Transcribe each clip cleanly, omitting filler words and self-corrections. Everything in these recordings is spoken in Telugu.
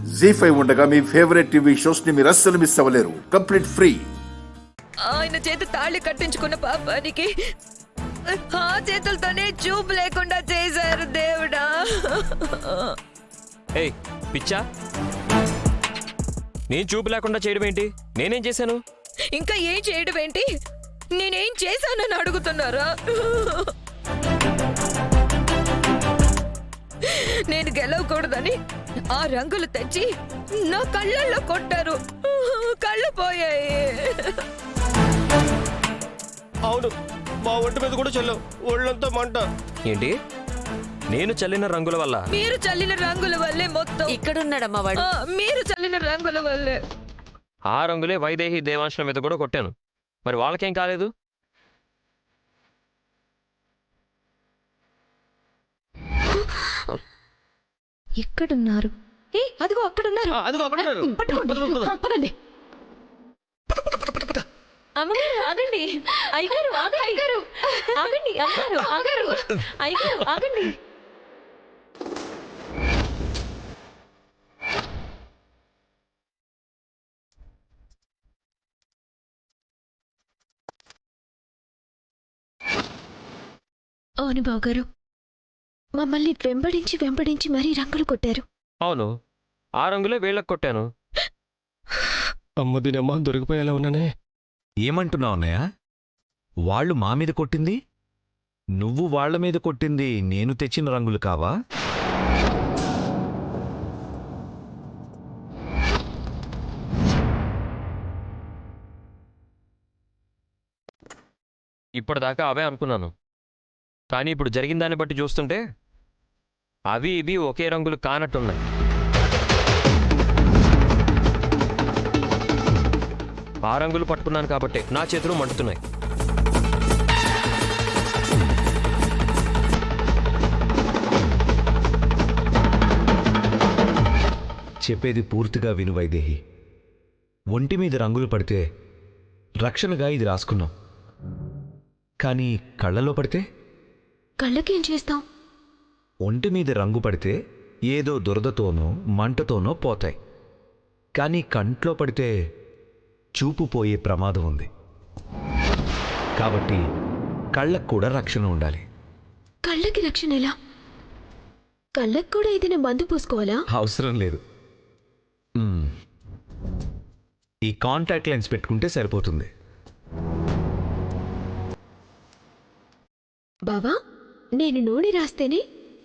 జీ5 ఉండగా మీ ఫేవరెట్ టీవీ షోస్ ని మీరు అస్సలు మిస్ అవ్వలేరు. Complete free. ఆయన చేతి తాళి కట్టించుకున్న పాపానికి ఆ చేతులతోనే చూపు లేకుండా చేశారు దేవుడా. ఏయ్ పిచ్చా, నేను చూపు లేకుండా చేయడం ఏంటి? నేనేం చేశాను? ఇంకా ఏం చేయడం ఏంటి? నేనేం చేశానని అడుగుతున్నారా? నేను గెలవకూడదని ఆ రంగులు తెచ్చి నా కళ్ళల్లో కొట్టారు. కళ్ళు పోయాయి. అవును, మా ఒంటి మీద కూడా చల్లావు, ఒళ్ళంతా మంట. ఏంటి? నేను చల్లిన రంగుల వల్ల? మీరు చల్లిన రంగుల వల్లే మొత్తం. ఇక్కడున్నాడమ్మా వాడు. మీరు చల్లిన రంగుల వల్లే. ఆ రంగులే వైదేహి దేవాంశుల మీద కూడా కొట్టాను. మరి వాళ్ళకేం కాలేదు? ఎక్కడున్నారు? అదిగో అక్కడున్నారు. పదండి. అమ్మగారు ఆగండి, అయ్యగారు ఆగండి, ఆగండి అమ్మగారు ఆగారు, అయ్యగారు ఆగండి. అవును బావగారు, మమ్మల్ని వెంబడించి మరీ రంగులు కొట్టారు. అవును, ఆ రంగులే వీళ్ళకి కొట్టాను. అమ్మ దీనమ్మా, దొరికిపోయేలా ఉన్నానే. ఏమంటున్నావు అన్నయ్య? వాళ్ళు మా మీద కొట్టింది, నువ్వు వాళ్ల మీద కొట్టింది నేను తెచ్చిన రంగులు కావా? ఇప్పటిదాకా అవే అనుకున్నాను, కానీ ఇప్పుడు జరిగిన దాన్ని బట్టి చూస్తుంటే అవి ఇవి ఒకే రంగులు కానట్టున్నాయి. ఆ రంగులు పట్టుకున్నాను కాబట్టి నా చేతులు మండుతున్నాయి. చెప్పేది పూర్తిగా విను వైదేహి. ఒంటి మీద రంగులు పడితే రక్షణగా ఇది రాసుకున్నాం, కానీ కళ్ళలో పడితే? కళ్ళకేం చేస్తాం? ఒంటి మీద రంగు పడితే ఏదో దురదతోనో మంటతోనో పోతాయి, కానీ కంట్లో పడితే చూపు పోయే ప్రమాదం ఉంది. కాబట్టి కళ్ళకు కూడా రక్షణ ఉండాలి. కళ్ళకి రక్షణ ఎలా? కళ్ళకు కూడా ఏదైనా మందు పూసుకోవాలా? అవసరం లేదు. ఈ కాంటాక్ట్ లెన్స్ పెట్టుకుంటే సరిపోతుంది. బావా, నేను నూనె రాస్తేనే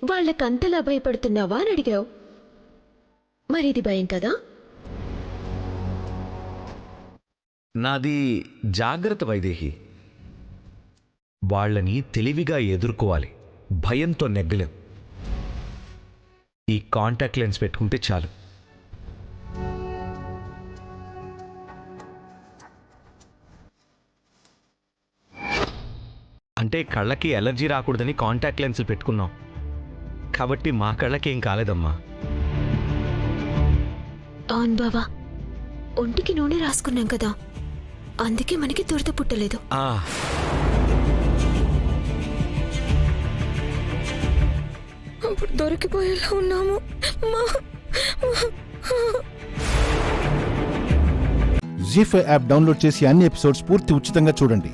వాళ్ళకంతలా భయపడుతున్నావా అని అడిగావు. మరిది భయం కదా? నాది జాగ్రత్త వైదేహి. వాళ్ళని తెలివిగా ఎదుర్కోవాలి, భయంతో నెగ్గలేం. ఈ కాంటాక్ట్ లెన్స్ పెట్టుకుంటే చాలు. అంటే కళ్ళకి ఎలర్జీ రాకూడదని కాంటాక్ట్ లెన్సులు పెట్టుకున్నాం, కాబట్టి మా కళ్ళకి ఏం కాలేదమ్మా. అవును బావా, ఒంటికి నూనె రాసుకున్నాం కదా, అందుకే మనకి దురద పుట్టలేదు. అప్పుడు దొరికిపోయేలా ఉన్నాము. జీ5 యాప్ డౌన్లోడ్ చేసి అన్ని ఎపిసోడ్స్ పూర్తి ఉచితంగా చూడండి.